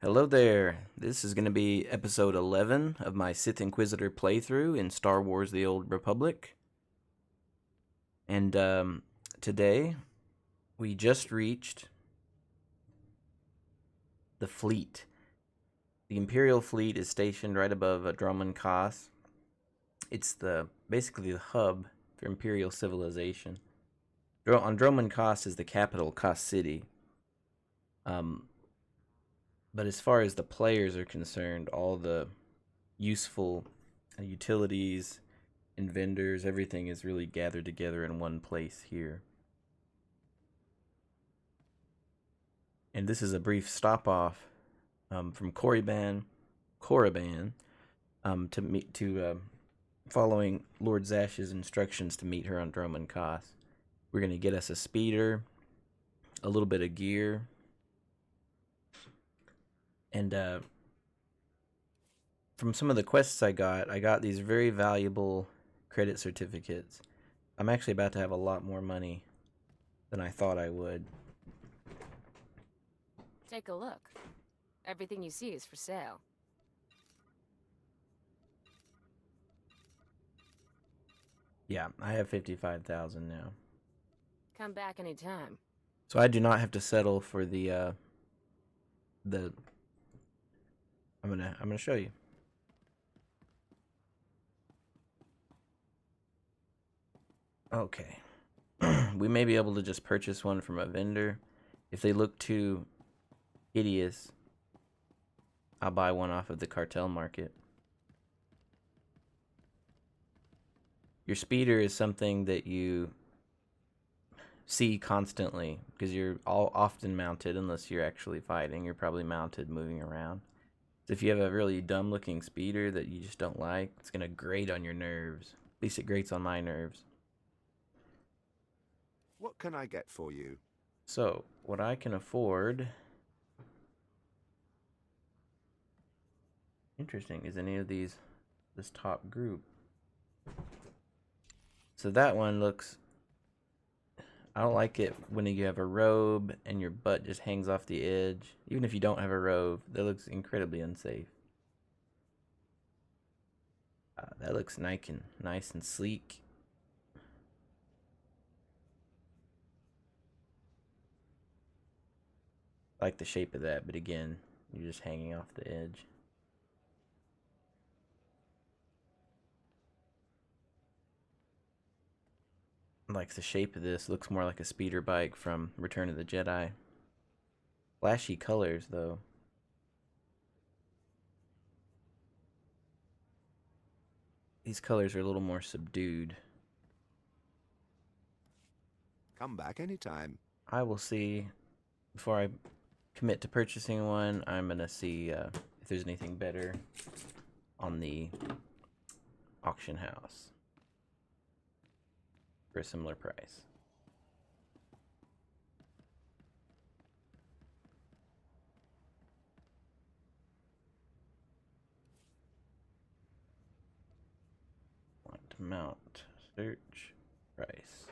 Hello there. This is going to be episode 11 of my Sith Inquisitor playthrough in Star Wars The Old Republic. And today, we just reached the fleet. The Imperial fleet is stationed right above Dromund Kaas. It's basically the hub for Imperial civilization. On Dromund Kaas is the capital, Kaas City. But as far as the players are concerned, all the useful utilities and vendors, everything is really gathered together in one place here. And this is a brief stop off from Korriban, to following Lord Zash's instructions to meet her on Dromund Kaas. We're going to get us a speeder, a little bit of gear, and from some of the quests I got these very valuable credit certificates. I'm actually about to have a lot more money than I thought I would. Take a look. Everything you see is for sale. Yeah, I have 55,000 now. Come back anytime. So I do not have to settle for the I'm gonna show you. Okay. We may be able to just purchase one from a vendor. If they look too hideous, I'll buy one off of the cartel market. Your speeder is something that you see constantly because you're all often mounted unless you're actually fighting. You're probably mounted moving around. So if you have a really dumb looking speeder that you just don't like, it's gonna grate on your nerves. At least it grates on my nerves. What can I get for you? So what I can afford, interesting, is any of this top group. So that one looks, I don't like it when you have a robe and your butt just hangs off the edge. Even if you don't have a robe, that looks incredibly unsafe. That looks nice and sleek. I like the shape of that, but again, you're just hanging off the edge. Like the shape of this, looks more like a speeder bike from Return of the Jedi. Flashy colors, though. These colors are a little more subdued. Come back anytime. I will see, before I commit to purchasing one, I'm going to see if there's anything better on the auction house for a similar price. Want to mount, search, price.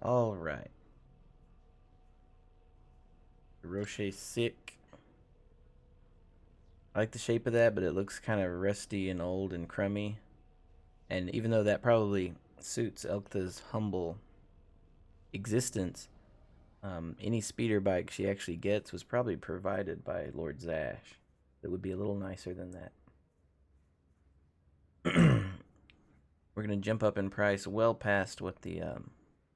All right. Roche sick. I like the shape of that, but it looks kind of rusty and old and crummy. And even though that probably suits Elctha's humble existence, any speeder bike she actually gets was probably provided by Lord Zash. That would be a little nicer than that. We're gonna jump up in price well past what the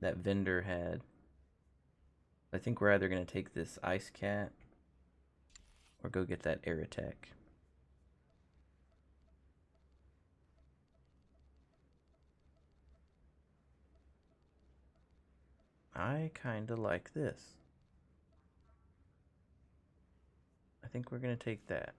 that vendor had. I think we're either gonna take this ice cat or go get that air attack. I kinda like this. I think we're gonna take that.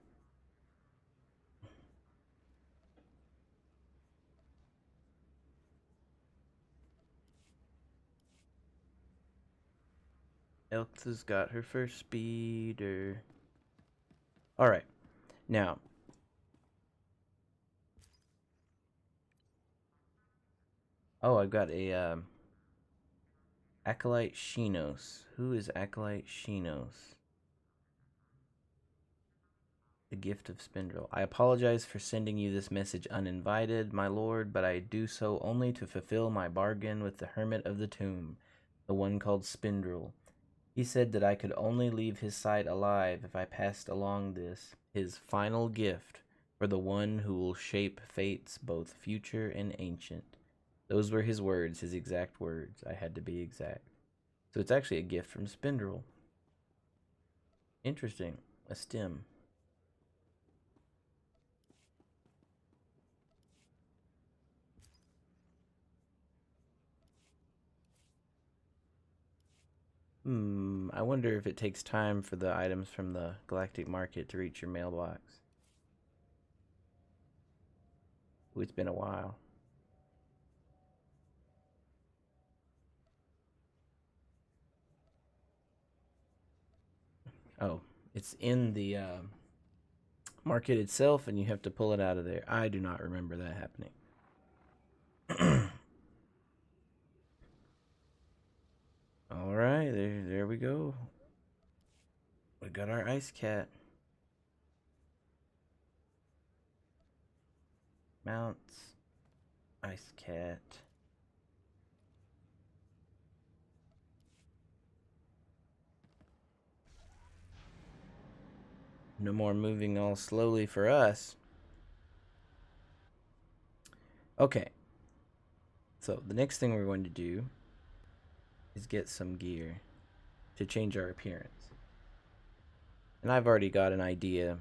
Elctha's got her first speeder. Alright, now. Oh, I've got a Acolyte Shinos. Who is Acolyte Shinos? The gift of Spindrill. I apologize for sending you this message uninvited, my lord, but I do so only to fulfill my bargain with the Hermit of the Tomb, the one called Spindrill. He said that I could only leave his side alive if I passed along this, his final gift, for the one who will shape fates both future and ancient. Those were his words, his exact words. I had to be exact. So it's actually a gift from Spindrill. Interesting. A stem. I wonder if it takes time for the items from the Galactic Market to reach your mailbox. Ooh, it's been a while. Oh, it's in the market itself, and you have to pull it out of there. I do not remember that happening. All right, there we go. We got our ice cat. Mounts. Ice cat. No more moving all slowly for us. Okay. So the next thing we're going to do is get some gear to change our appearance. And I've already got an idea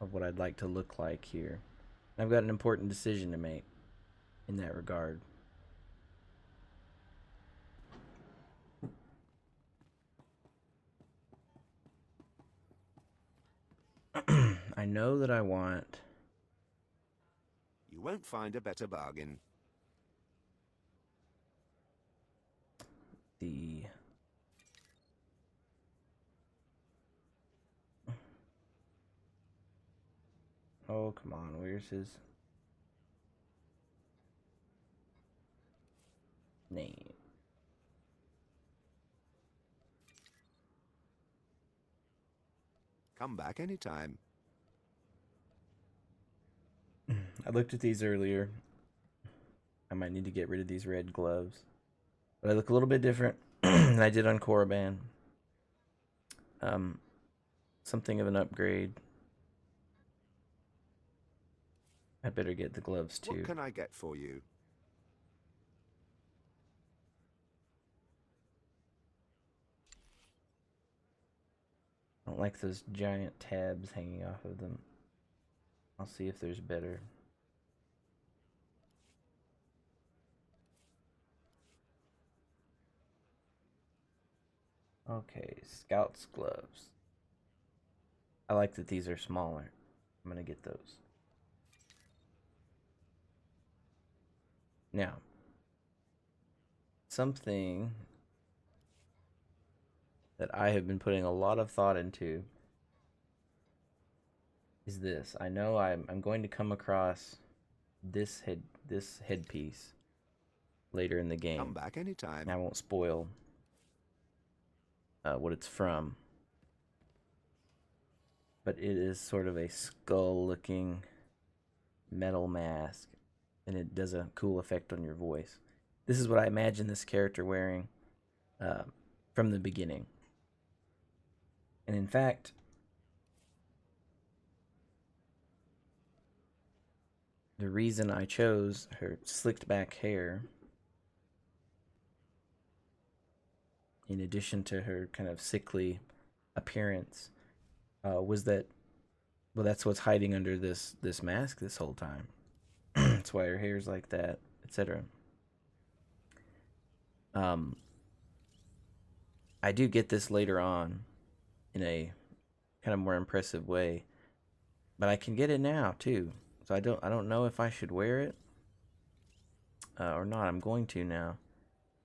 of what I'd like to look like here. I've got an important decision to make in that regard. I know that I want You won't find a better bargain. the oh, come on, where's his name? Come back anytime. I looked at these earlier. I might need to get rid of these red gloves. But I look a little bit different than I did on Korriban. Something of an upgrade. I better get the gloves too. What can I get for you? I don't like those giant tabs hanging off of them. I'll see if there's better. Okay, Scout's gloves. I like that these are smaller. I'm gonna get those. Now, something that I have been putting a lot of thought into is this. I know I'm going to come across this headpiece later in the game. Come back anytime. I won't spoil what it's from, but it is sort of a skull-looking metal mask, and it does a cool effect on your voice. This is what I imagine this character wearing from the beginning. And in fact, the reason I chose her slicked back hair, in addition to her kind of sickly appearance, was that, well, that's what's hiding under this mask this whole time. That's why her hair's like that, etc. I do get this later on in a kind of more impressive way, but I can get it now too. So I don't know if I should wear it or not. I'm going to now.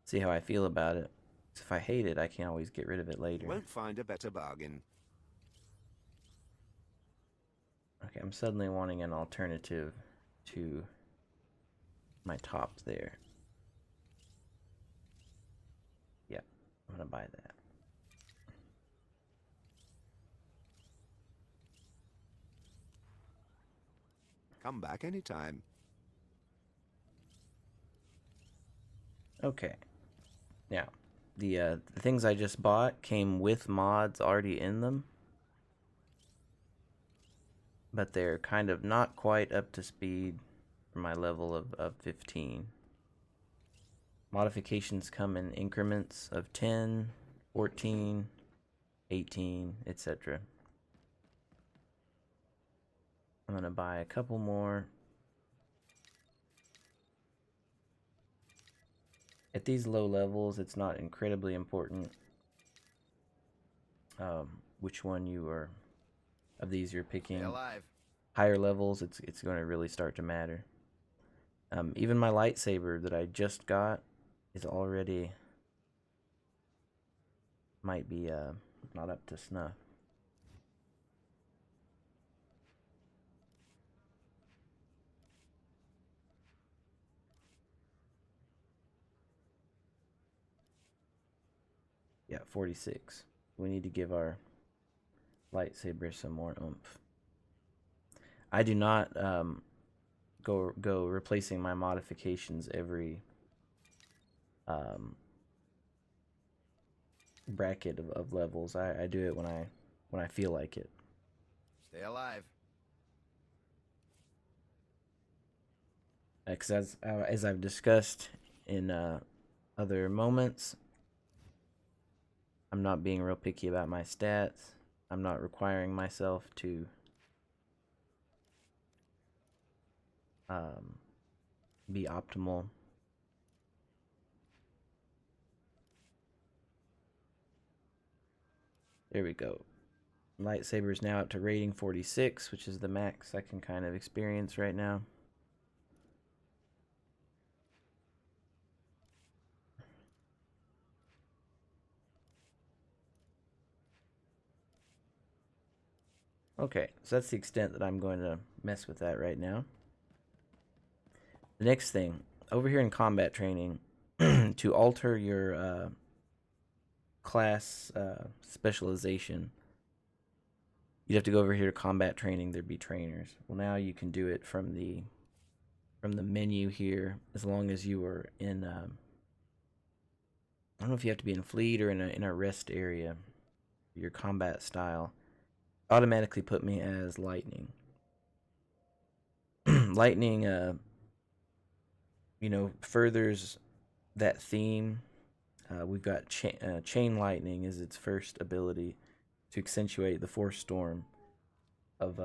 See how I feel about it. So if I hate it, I can always get rid of it later. You won't find a better bargain. Okay, I'm suddenly wanting an alternative to my top there. I'm gonna buy that. Come back anytime. Okay. Now, the things I just bought came with mods already in them, but they're kind of not quite up to speed for my level of 15. Modifications come in increments of 10, 14, 18, etc. I'm going to buy a couple more. At these low levels, it's not incredibly important which one you are of these you're picking. Stay alive. Higher levels, it's going to really start to matter. Even my lightsaber that I just got is already might be not up to snuff. Yeah, 46. We need to give our lightsaber some more oomph. I do not go replacing my modifications every bracket of levels. I do it when I feel like it. Stay alive. Because as I've discussed in other moments, I'm not being real picky about my stats. I'm not requiring myself to be optimal. There we go. Lightsaber is now up to rating 46, which is the max I can kind of experience right now. Okay, so that's the extent that I'm going to mess with that right now. The next thing, over here in combat training, to alter your class specialization, you'd have to go over here to combat training. There'd be trainers. Well, now you can do it from the menu here, as long as you are in. I don't know if you have to be in fleet or in a rest area. Your combat style automatically put me as lightning. Lightning, furthers that theme. We've got chain lightning is its first ability to accentuate the force storm of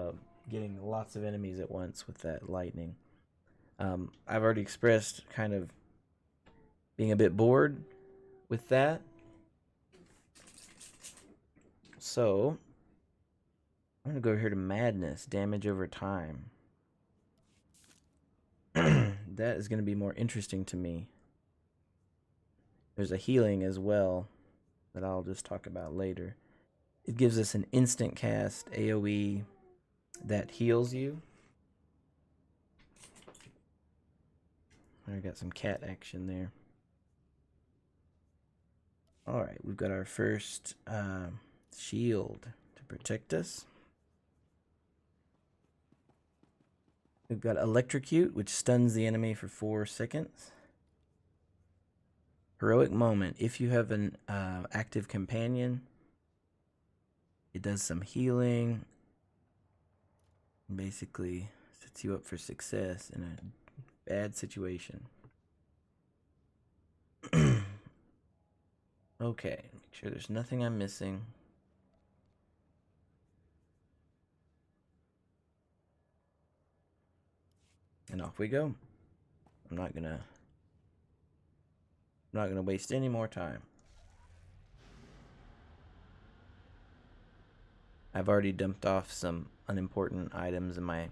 getting lots of enemies at once with that lightning. I've already expressed kind of being a bit bored with that. So I'm going to go over here to madness, damage over time. That is going to be more interesting to me. There's a healing as well that I'll just talk about later. It gives us an instant cast AoE that heals you. I got some cat action there. Alright, we've got our first shield to protect us. We've got Electrocute, which stuns the enemy for 4 seconds. Heroic Moment. If you have an active companion, it does some healing. And basically sets you up for success in a bad situation. Okay, make sure there's nothing I'm missing. And off we go. I'm not gonna waste any more time. I've already dumped off some unimportant items in my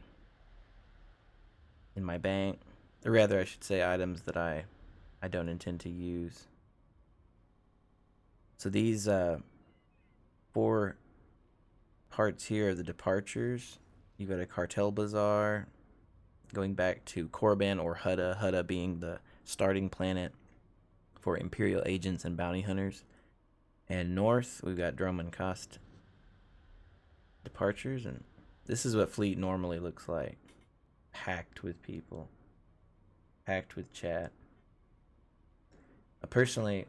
bank. Or rather, I should say items that I don't intend to use. So these 4 parts here are the departures. You've got a cartel bazaar, going back to Korriban or Hutta being the starting planet for Imperial agents and bounty hunters. And north, we've got Dromund Kaas departures, and this is what fleet normally looks like. Hacked with people. Hacked with chat. Personally,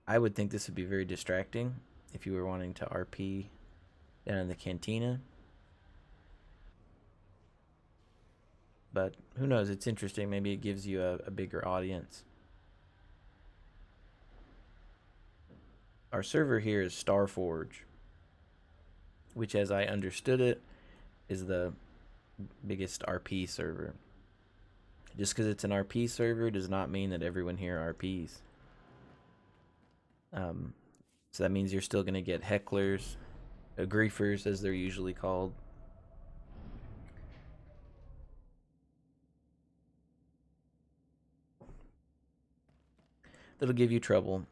I would think this would be very distracting if you were wanting to RP down in the cantina. But who knows, it's interesting. Maybe it gives you a bigger audience. Our server here is Starforge, which, as I understood it, is the biggest RP server. Just because it's an RP server does not mean that everyone here RPs. So that means you're still going to get hecklers, griefers as they're usually called. That'll give you trouble.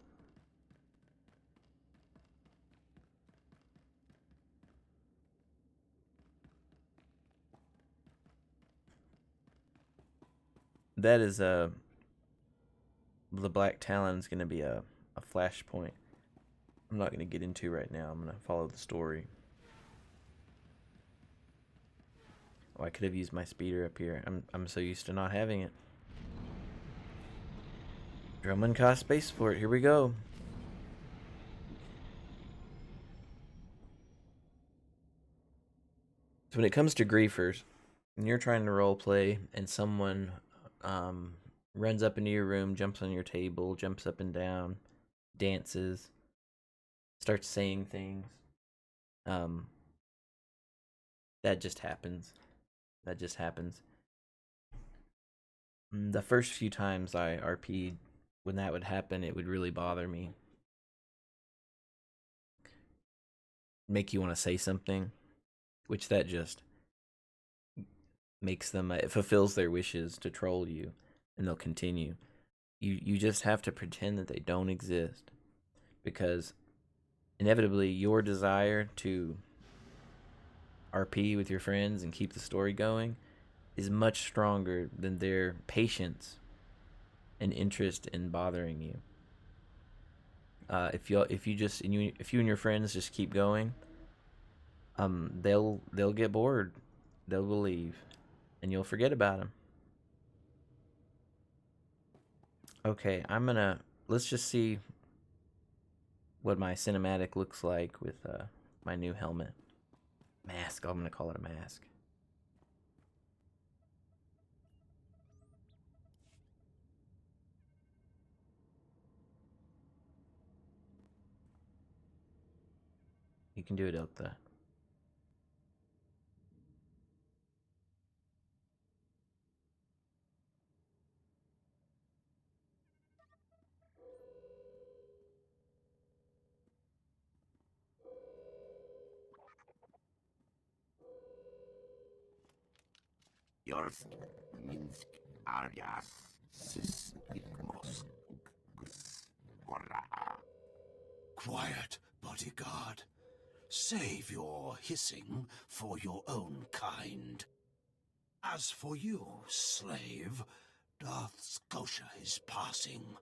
That is the Black Talon's going to be a flashpoint. I'm not going to get into right now. I'm going to follow the story. Oh, I could have used my speeder up here. I'm so used to not having it. Dromund Kaas Spaceport, here we go. So when it comes to griefers, when you're trying to roleplay and someone runs up into your room, jumps on your table, jumps up and down, dances, starts saying things, that just happens. That just happens. The first few times I RP'd, when that would happen, it would really bother me. Make you want to say something, which that just makes them, it fulfills their wishes to troll you, and they'll continue. You just have to pretend that they don't exist, because inevitably your desire to RP with your friends and keep the story going is much stronger than their patience and interest in bothering you. If you and your friends just keep going, they'll get bored, they'll leave, and you'll forget about them. Okay, let's just see what my cinematic looks like with my new helmet. Mask, I'm gonna call it a mask. You can do it, Elctha. Yours, Minsk, Arias, Sis, Quiet, bodyguard. Save your hissing for your own kind. As for you, slave, Darth Scotia is passing.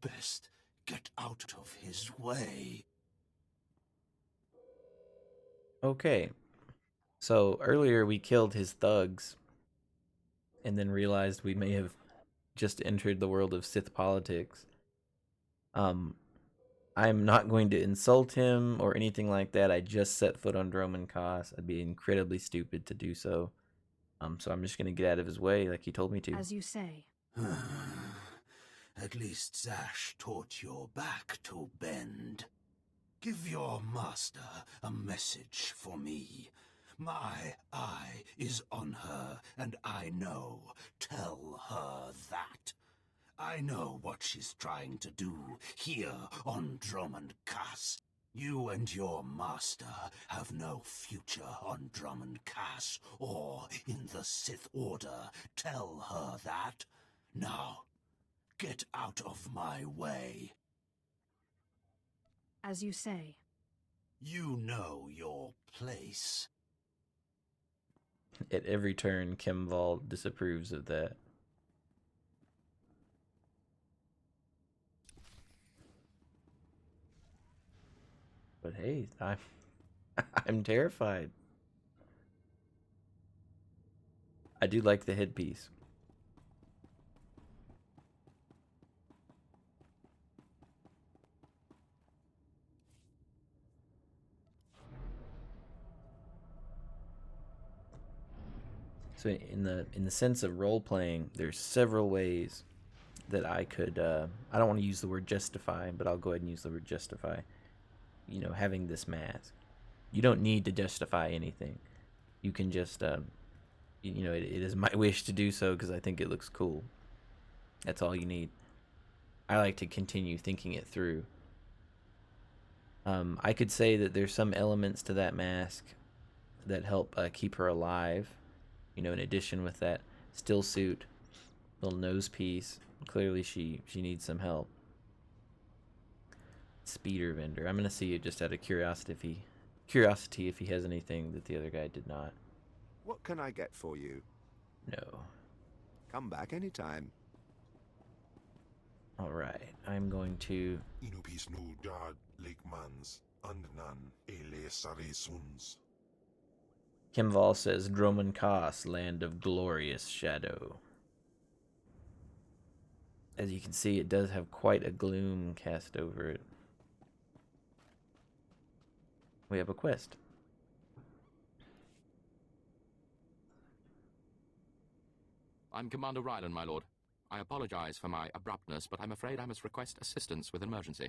Best get out of his way. Okay, so earlier we killed his thugs, and then realized we may have just entered the world of Sith politics. I'm not going to insult him or anything like that. I just set foot on Dromund Kaas. I'd be incredibly stupid to do so. So I'm just gonna get out of his way, like he told me to. As you say. At least Zash taught your back to bend. Give your master a message for me. My eye is on her, and I know. Tell her that. I know what she's trying to do here on Dromund Kaas. You and your master have no future on Dromund Kaas or in the Sith Order. Tell her that. Now, get out of my way. As you say. You know your place. At every turn, Kimval disapproves of that. but hey, I'm terrified. I do like the headpiece. So in the sense of role playing, there's several ways that I could. I don't want to use the word justify, but I'll go ahead and use the word justify. You know, having this mask, you don't need to justify anything. You can just, you know, it is my wish to do so because I think it looks cool. That's all you need. I like to continue thinking it through. I could say that there's some elements to that mask that help keep her alive. You know, in addition with that still suit, little nose piece. Clearly, she needs some help. Speeder vendor. I'm gonna see it just out of curiosity if he has anything that the other guy did not. What can I get for you? No. Come back anytime. All right. I'm going to. Inubis no dad Lakeman's Andnan ele Sarisuns. Kimval says Dromund Kaas, land of glorious shadow. As you can see, it does have quite a gloom cast over it. We have a quest. I'm Commander Ryland, my lord. I apologize for my abruptness, but I'm afraid I must request assistance with an emergency.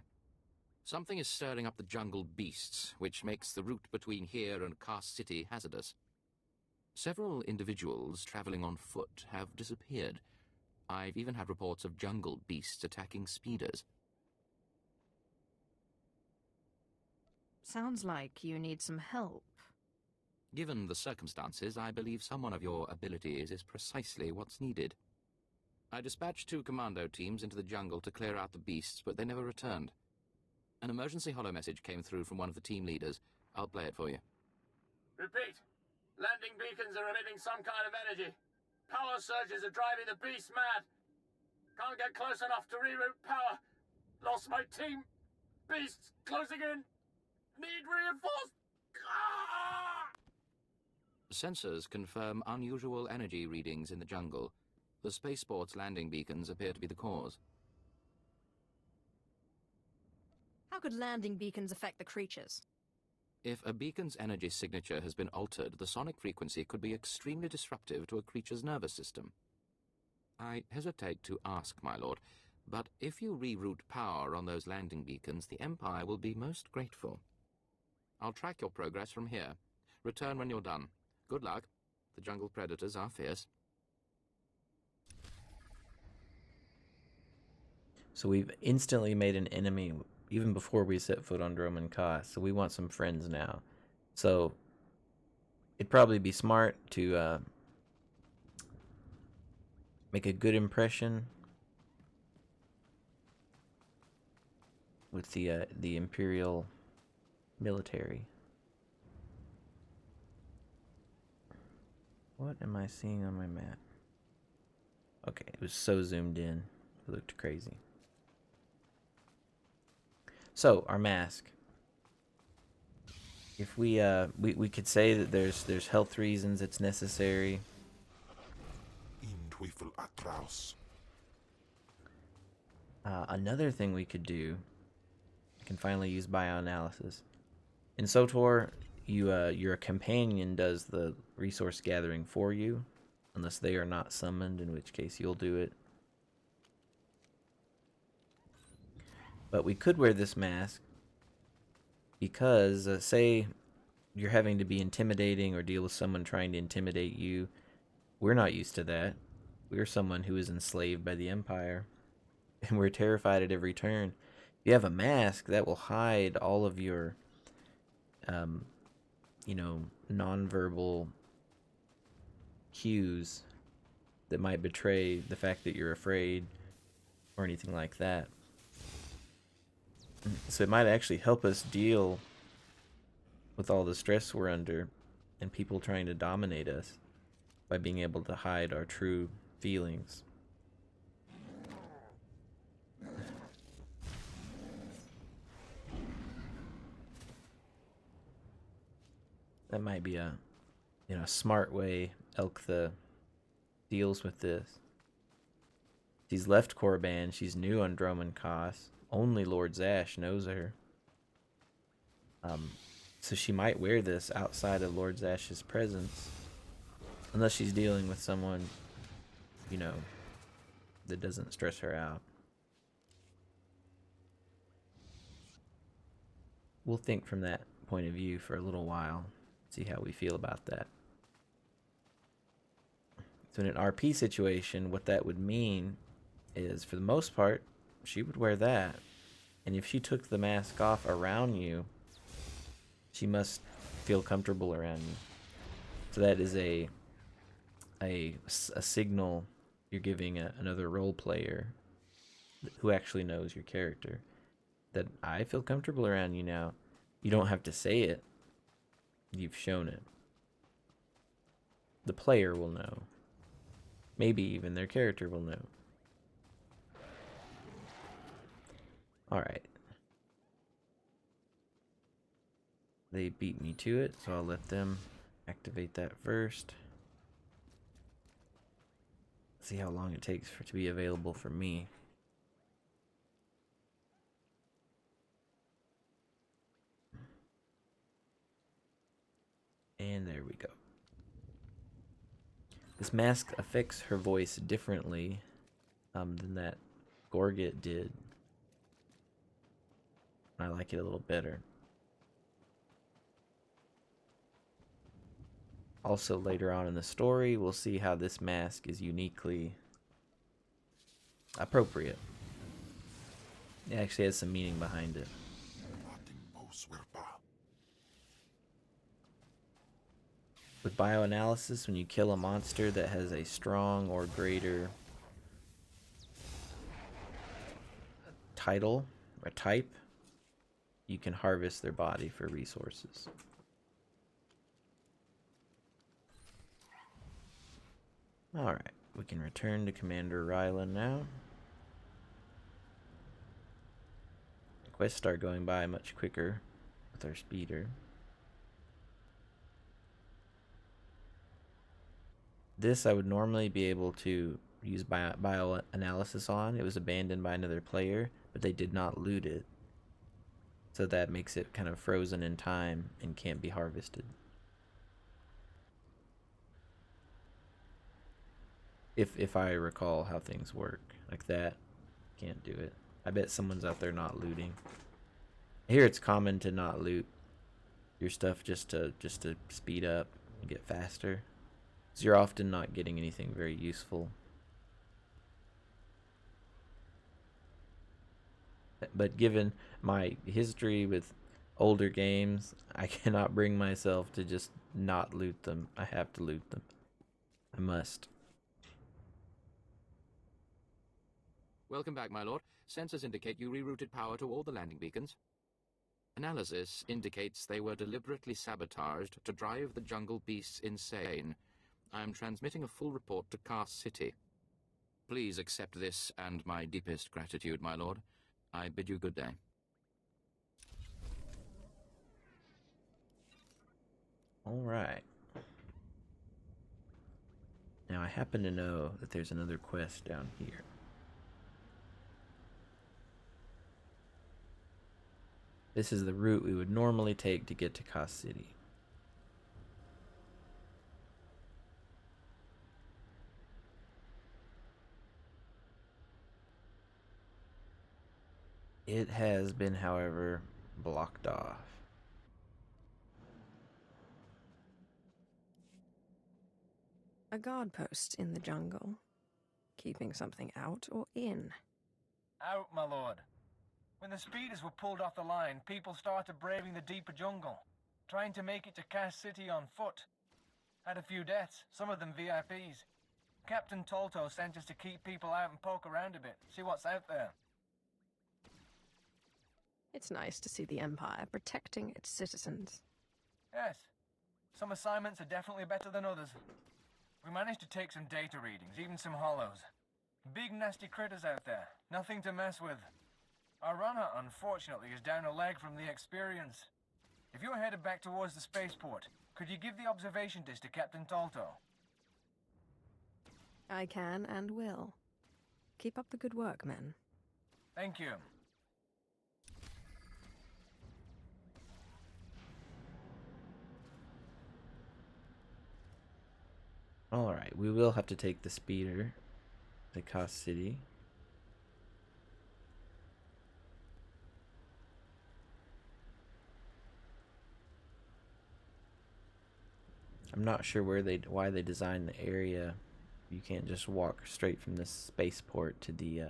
Something is stirring up the jungle beasts, which makes the route between here and Kaas City hazardous. Several individuals traveling on foot have disappeared. I've even had reports of jungle beasts attacking speeders. Sounds like you need some help. Given the circumstances, I believe someone of your abilities is precisely what's needed. I dispatched 2 commando teams into the jungle to clear out the beasts, but they never returned. An emergency holo message came through from one of the team leaders. I'll play it for you. Repeat. Landing beacons are emitting some kind of energy. Power surges are driving the beasts mad. Can't get close enough to reroute power. Lost my team. Beasts closing in. Need reinforced. Ah! Sensors confirm unusual energy readings in the jungle. The spaceport's landing beacons appear to be the cause. How could landing beacons affect the creatures? If a beacon's energy signature has been altered, the sonic frequency could be extremely disruptive to a creature's nervous system. I hesitate to ask, my lord, but if you reroute power on those landing beacons, the Empire will be most grateful. I'll track your progress from here. Return when you're done. Good luck. The jungle predators are fierce. So we've instantly made an enemy even before we set foot on Dromund Kaas. So we want some friends now. So it'd probably be smart to make a good impression with the Imperial military. What am I seeing on my map? Okay, it was so zoomed in. It looked crazy. So, our mask. If we could say that there's health reasons it's necessary. In Twyfel Atraus. Another thing we could do, I can finally use bioanalysis. In SOTOR, your companion does the resource gathering for you, unless they are not summoned, in which case you'll do it. But we could wear this mask because, say, you're having to be intimidating or deal with someone trying to intimidate you. We're not used to that. We're someone who is enslaved by the Empire, and we're terrified at every turn. If you have a mask, that will hide all of your, nonverbal cues that might betray the fact that you're afraid or anything like that. So it might actually help us deal with all the stress we're under and people trying to dominate us by being able to hide our true feelings. That might be a smart way Elctha deals with this. She's left Korriban. She's new on Dromund Kaas. Only Lord Zash knows her. So she might wear this outside of Lord Zash's presence, unless she's dealing with someone, that doesn't stress her out. We'll think from that point of view for a little while, see how we feel about that. So in an RP situation, what that would mean is, for the most part, she would wear that. And if she took the mask off around you, she must feel comfortable around you. So that is a signal you're giving another role player who actually knows your character, that I feel comfortable around you now. You don't have to say it. You've shown it. The player will know. Maybe even their character will know. Alright. They beat me to it, so I'll let them activate that first. See how long it takes for it to be available for me. And there we go. This mask affects her voice differently than that Gorget did. I like it a little better. Also, later on in the story, we'll see how this mask is uniquely appropriate. It actually has some meaning behind it. With bioanalysis, when you kill a monster that has a strong or greater title or type, you can harvest their body for resources. Alright, we can return to Commander Rylan now. Quests start going by much quicker with our speeder. This I would normally be able to use bioanalysis on. It was abandoned by another player, but they did not loot it. So that makes it kind of frozen in time and can't be harvested. If I recall how things work. Like that, can't do it. I bet someone's out there not looting. Here it's common to not loot your stuff just to speed up and get faster. So you're often not getting anything very useful. But given my history with older games, I cannot bring myself to just not loot them. I have to loot them. I must. Welcome back, my lord. Sensors indicate you rerouted power to all the landing beacons. Analysis indicates they were deliberately sabotaged to drive the jungle beasts insane. I am transmitting a full report to Kaas City. Please accept this and my deepest gratitude, my lord. I bid you good day. Alright. Now I happen to know that there's another quest down here. This is the route we would normally take to get to Kaas City. It has been, however, blocked off. A guard post in the jungle. Keeping something out or in? Out, my lord. When the speeders were pulled off the line, people started braving the deeper jungle, trying to make it to Kaas City on foot. Had a few deaths, some of them VIPs. Captain Tolto sent us to keep people out and poke around a bit, see what's out there. It's nice to see the Empire protecting its citizens. Yes, some assignments are definitely better than others. We managed to take some data readings, even some hollows. Big nasty critters out there, nothing to mess with. Our runner, unfortunately, is down a leg from the experience. If you're headed back towards the spaceport, Could you give the observation disc to Captain Tolto? I can and will. Keep up the good work, men. Thank you. Alright, we will have to take the speeder to Kaas City. I'm not sure why they designed the area. You can't just walk straight from the spaceport to the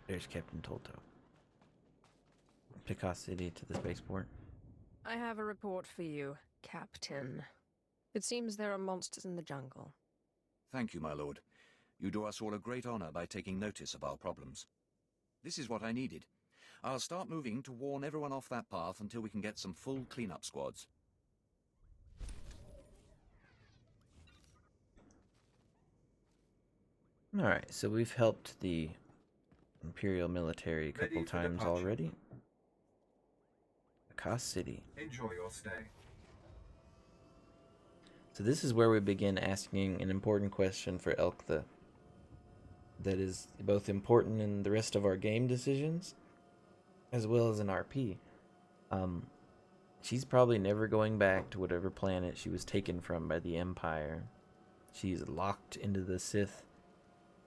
there's Captain Tolto. To Kaas City to the spaceport. I have a report for you, Captain. It seems there are monsters in the jungle. Thank you, my lord. You do us all a great honor by taking notice of our problems. This is what I needed. I'll start moving to warn everyone off that path until we can get some full cleanup squads. Alright, so we've helped the Imperial military a couple times already. Kaas City. Enjoy your stay. So this is where we begin asking an important question for Elctha that is both important in the rest of our game decisions as well as in RP. She's probably never going back to whatever planet she was taken from by the Empire. She's locked into the Sith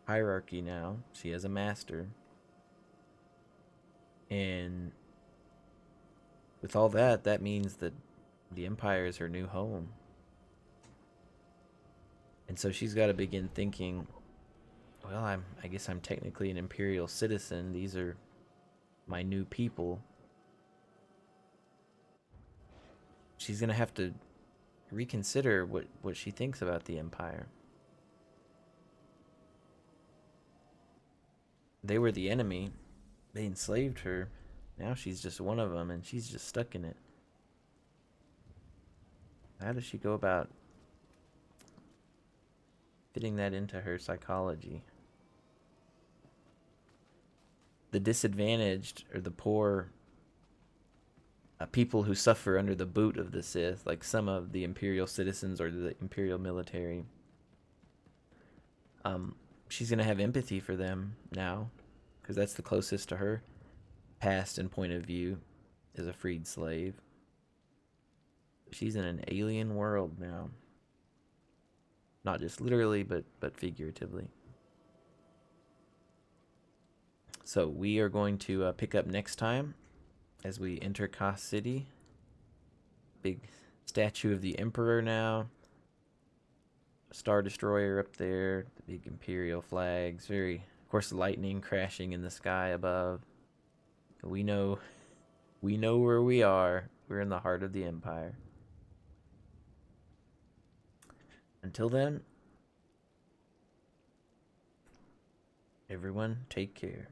hierarchy now. She has a master. And with all that, that means that the Empire is her new home. And so she's got to begin thinking, well, I guess I'm technically an Imperial citizen. These are my new people. She's going to have to reconsider what she thinks about the Empire. They were the enemy. They enslaved her. Now she's just one of them, and she's just stuck in it. How does she go about fitting that into her psychology? The disadvantaged, or the poor people who suffer under the boot of the Sith, like some of the Imperial citizens or the Imperial military, she's going to have empathy for them now, because that's the closest to her past and point of view as a freed slave. She's in an alien world now. Not just literally, but figuratively. So we are going to pick up next time as we enter Kaas City. Big statue of the Emperor now. Star Destroyer up there. The big Imperial flags. Of course, lightning crashing in the sky above. We know where we are. We're in the heart of the Empire. Until then, everyone, take care.